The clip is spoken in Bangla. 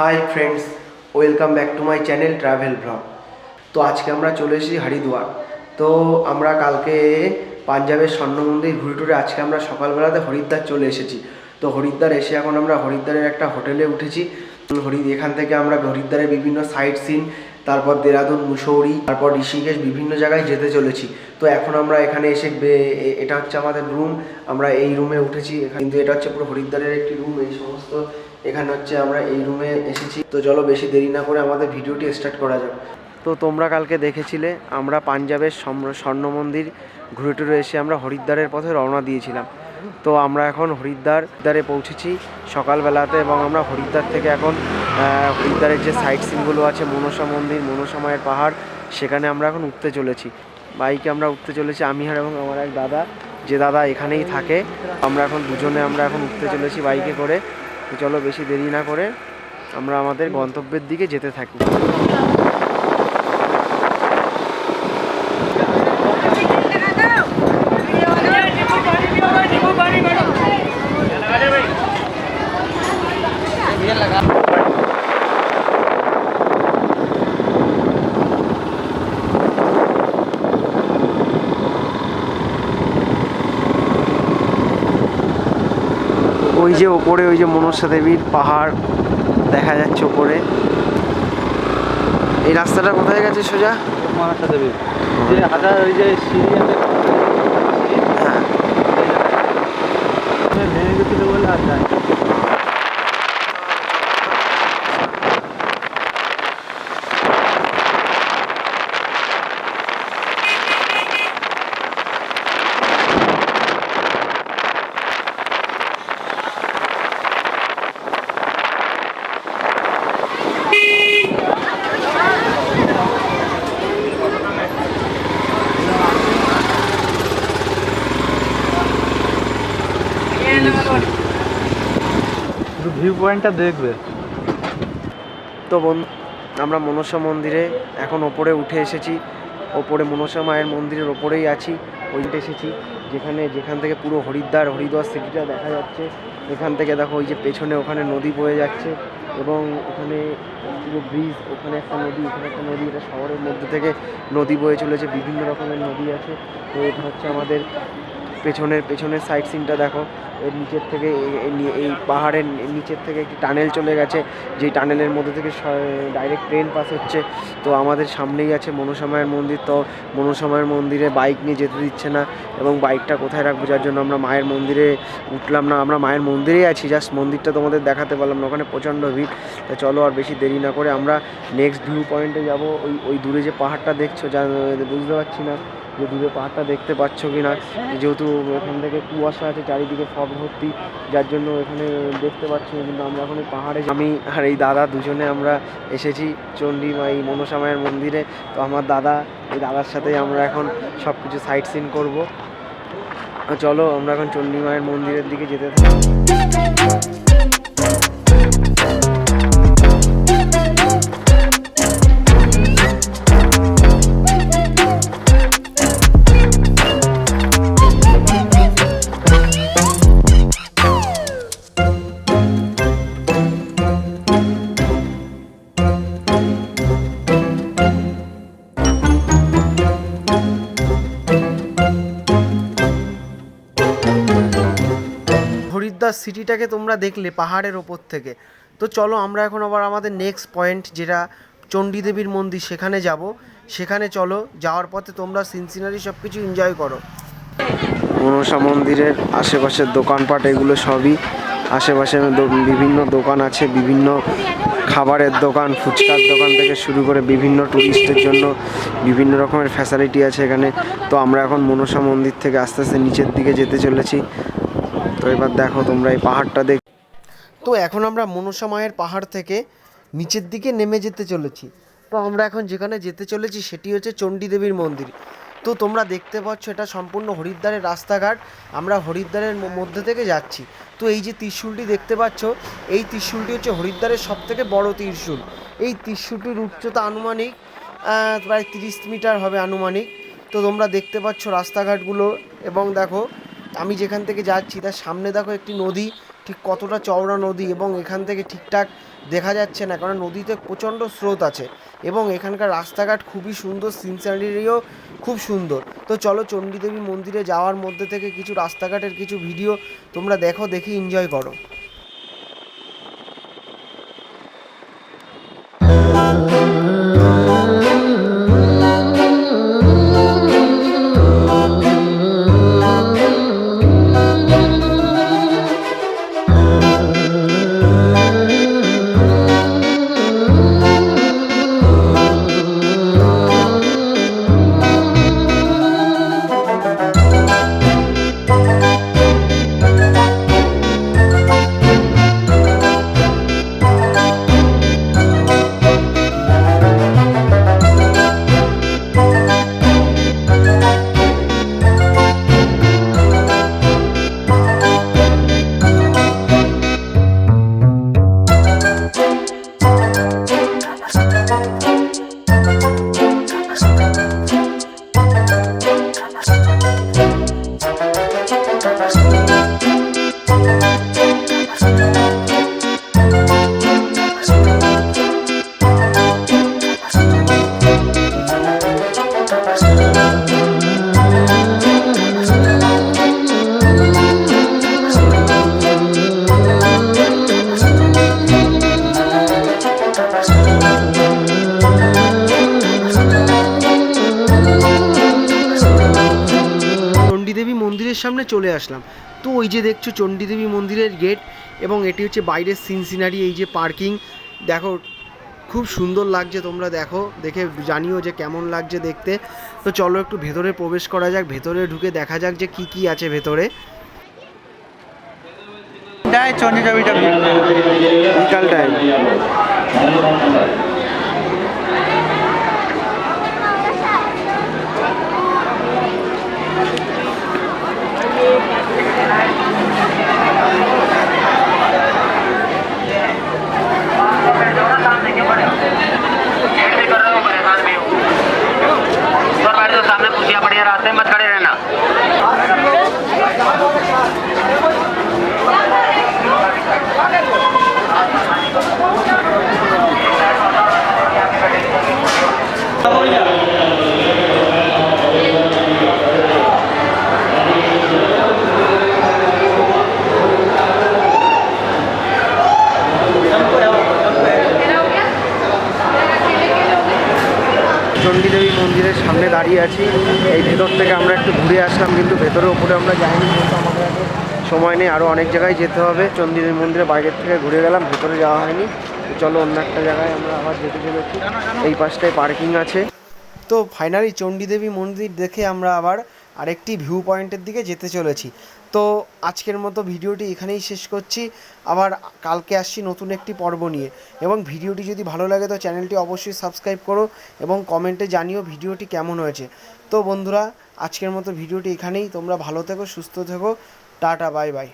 Hi friends, welcome back to my channel travel blog. তো আজকে আমরা চলে এসেছি হরিদ্বার। তো আমরা কালকে পাঞ্জাবের স্বর্ণ মন্দির ঘুরে টুরে আজকে আমরা সকালবেলাতে হরিদ্বার চলে এসেছি। তো হরিদ্বার এসে এখন আমরা হরিদ্বারের একটা হোটেলে উঠেছি। এখান থেকে আমরা হরিদ্বারের বিভিন্ন সাইট সিন, তারপর দেরাদুন, মুসৌরি, তারপর ঋষিকেশ বিভিন্ন জায়গায় যেতে চলেছি। তো এখন আমরা এখানে এসে এটা হচ্ছে আমাদের রুম, আমরা এই রুমে উঠেছি। কিন্তু এটা হচ্ছে পুরো হরিদ্বারের একটি রুম। এই সমস্ত এখানে হচ্ছে আমরা এই রুমে এসেছি। তো চলো বেশি দেরি না করে আমাদের ভিডিওটি স্টার্ট করা যাক। তো তোমরা কালকে দেখেছিলে আমরা পাঞ্জাবের স্বর্ণ মন্দির ঘুরে টুরে এসে আমরা হরিদ্বারের পথে রওনা দিয়েছিলাম। তো আমরা এখন হরিদ্বারে পৌঁছেছি সকালবেলাতে, এবং আমরা হরিদ্বার থেকে এখন হরিদ্বারের যে সাইট সিনগুলো আছে, মনসা মন্দির, মনসা মায়ের পাহাড়, সেখানে আমরা এখন উঠতে চলেছি। বাইকে আমরা উঠতে চলেছি, আমি আর এবং আমার এক দাদা, যে দাদা এখানেই থাকে। আমরা এখন দুজনে উঠতে চলেছি বাইকে করে। তো চলো বেশি দেরি না করে আমরা আমাদের গন্তব্যের দিকে যেতে থাকি। ওই যে ওপরে ওই যে মনসা দেবীর পাহাড় দেখা যাচ্ছে ওপরে। এই রাস্তাটা কোথায় গেছে সোজা? মনসা দেবী যে হাজার ওই যে সিঁড়ি আছে, হ্যাঁ, ভেঙে গেছিল বলে আর যায়। ভিউ পয়েন্টটা দেখবে। তো আমরা মনসা মন্দিরে এখন ওপরে উঠে এসেছি। ওপরে মনসা মায়ের মন্দিরের ওপরেই আছি, ওইটা এসেছি যেখান থেকে পুরো হরিদ্বার সিটিটা দেখা যাচ্ছে। এখান থেকে দেখো ওই যে পেছনে ওখানে নদী বয়ে যাচ্ছে, এবং ওখানে পুরো ব্রিজ, ওখানে একটা নদী, এখানে একটা নদী। এটা শহরের মধ্যে থেকে নদী বয়ে চলেছে, বিভিন্ন রকমের নদী আছে। তো এটা হচ্ছে আমাদের পেছনের সাইড সিনটা দেখো। এর নিচের থেকে এই পাহাড়ের নিচের থেকে একটি টানেল চলে গেছে, যেই টানেলের মধ্যে থেকে ডাইরেক্ট ট্রেন পাস হচ্ছে। তো আমাদের সামনেই আছে মনসা মায়ের মন্দির। তো মনসা মায়ের মন্দিরে বাইক নিয়ে যেতে দিচ্ছে না, এবং বাইকটা কোথায় রাখবো, যার জন্য আমরা মায়ের মন্দিরে উঠলাম না। আমরা মায়ের মন্দিরেই আছি, জাস্ট মন্দিরটা তোমাদের দেখাতে পারলাম না, ওখানে প্রচণ্ড ভিড়। তো চলো আর বেশি দেরি না করে আমরা নেক্সট ভিউ পয়েন্টে যাবো। ওই দূরে যে পাহাড়টা দেখছো, যা বুঝতে পারছি না যে দূরে পাহাড়টা দেখতে পাচ্ছ কি না, যেহেতু এখান থেকে কুয়াশা আছে, চারিদিকে ফগ ভর্তি, যার জন্য এখানে দেখতে পাচ্ছি না। কিন্তু আমরা এখন এই পাহাড়ে, আমি আর এই দাদা দুজনে আমরা এসেছি চণ্ডী মা, এই মনসা মায়ের মন্দিরে। তো আমার এই দাদার সাথেই আমরা এখন সব কিছু সাইট সিন করবো। চলো আমরা এখন চণ্ডী মায়ের মন্দিরের দিকে যেতে থাকি। হরিদ্বার সিটিটাকে তোমরা দেখলে পাহাড়ের ওপর থেকে। তো চলো আমরা এখন আবার আমাদের নেক্সট পয়েন্ট, যেটা চণ্ডী দেবীর মন্দির, সেখানে যাব। সেখানে চলো, যাওয়ার পথে তোমরা সিনসিনারি সব কিছু এনজয় করো। মনসা মন্দিরের আশেপাশের দোকানপাট এগুলো সবই, আশেপাশে বিভিন্ন দোকান আছে, বিভিন্ন খাবারের দোকান, ফুচকার দোকান থেকে শুরু করে বিভিন্ন টুরিস্টের জন্য বিভিন্ন রকমের ফ্যাসিলিটি আছে এখানে। তো আমরা এখন মনসা মন্দির থেকে আস্তে আস্তে নিচের দিকে যেতে চলেছি। তো এবার দেখো তোমরা এই পাহাড়টা দেখ। তো এখন আমরা মনসা মায়ের পাহাড় থেকে নিচের দিকে নেমে যেতে চলেছি। তো আমরা এখন যেখানে যেতে চলেছি সেটি হচ্ছে চণ্ডী দেবীর মন্দির। তো তোমরা দেখতে পাচ্ছ এটা সম্পূর্ণ হরিদ্বারের রাস্তাঘাট। আমরা হরিদ্বারের মধ্যে থেকে যাচ্ছি। তো এই যে ত্রিশূলটি দেখতে পাচ্ছ, এই ত্রিশূলটি হচ্ছে হরিদ্বারের সবথেকে বড় ত্রিশূল। এই ত্রিশূলটির উচ্চতা আনুমানিক প্রায় 30 মিটার হবে আনুমানিক। তো তোমরা দেখতে পাচ্ছ রাস্তাঘাটগুলো, এবং দেখো আমি যেখান থেকে যাচ্ছি তার সামনে দেখো একটি নদী, ঠিক কতটা চওড়া নদী এবং এখান থেকে ঠিকঠাক দেখা যাচ্ছে না, কারণ নদীতে প্রচণ্ড স্রোত আছে এবং এখানকার রাস্তাঘাট খুবই সুন্দর, সিনসারিও খুব সুন্দর। তো চলো চণ্ডীদেবী মন্দিরে যাওয়ার মধ্যে থেকে কিছু রাস্তাঘাটের কিছু ভিডিও তোমরা দেখো, দেখে এনজয় করো। চণ্ডীদেবী মন্দিরের সামনে চলে আসলাম। তো ওই যে দেখছো চণ্ডীদেবী মন্দিরের গেট, এবং এটি হচ্ছে বাইরের সিনারি। এই যে পার্কিং দেখো, খুব সুন্দর লাগছে, তোমরা দেখো, দেখে জানিও যে কেমন লাগছে দেখতে। তো চলো একটু ভেতরে প্রবেশ করা যাক, ভেতরে ঢুকে দেখা যাক যে কি কি আছে ভেতরে। বিকাল টাইম। सामने कुर्सियां पड़ी है, रास्ते में मत खड़े रहना। চণ্ডীদেবী মন্দিরের সামনে দাঁড়িয়ে আছি। এই ভেতর থেকে আমরা একটু ঘুরে আসলাম, কিন্তু ভেতরের উপরে আমরা যাইনি, কিন্তু আমাদের এখন সময় নেই, আরও অনেক জায়গায় যেতে হবে। চণ্ডীদেবী মন্দিরে বাইরের থেকে ঘুরে গেলাম, ভেতরে যাওয়া হয়নি। তো চলো অন্য একটা জায়গায় আমরা আবার যেতে চলেছি। এই পাশটায় পার্কিং আছে। তো ফাইনালি চণ্ডীদেবী মন্দির দেখে আমরা আবার আরেকটি ভিউ পয়েন্টের দিকে যেতে চলেছি। তো আজকের মতো ভিডিওটি এখানেই শেষ করছি, আবার কালকে আসছি নতুন একটি পর্ব নিয়ে। এবং ভিডিওটি যদি ভালো লাগে তো চ্যানেলটি অবশ্যই সাবস্ক্রাইব করো এবং কমেন্টে জানিও ভিডিওটি কেমন হয়েছে। তো বন্ধুরা, আজকের মতো ভিডিওটি এখানেই, তোমরা ভালো থেকো, সুস্থ থেকো, টাটা, বাই বাই।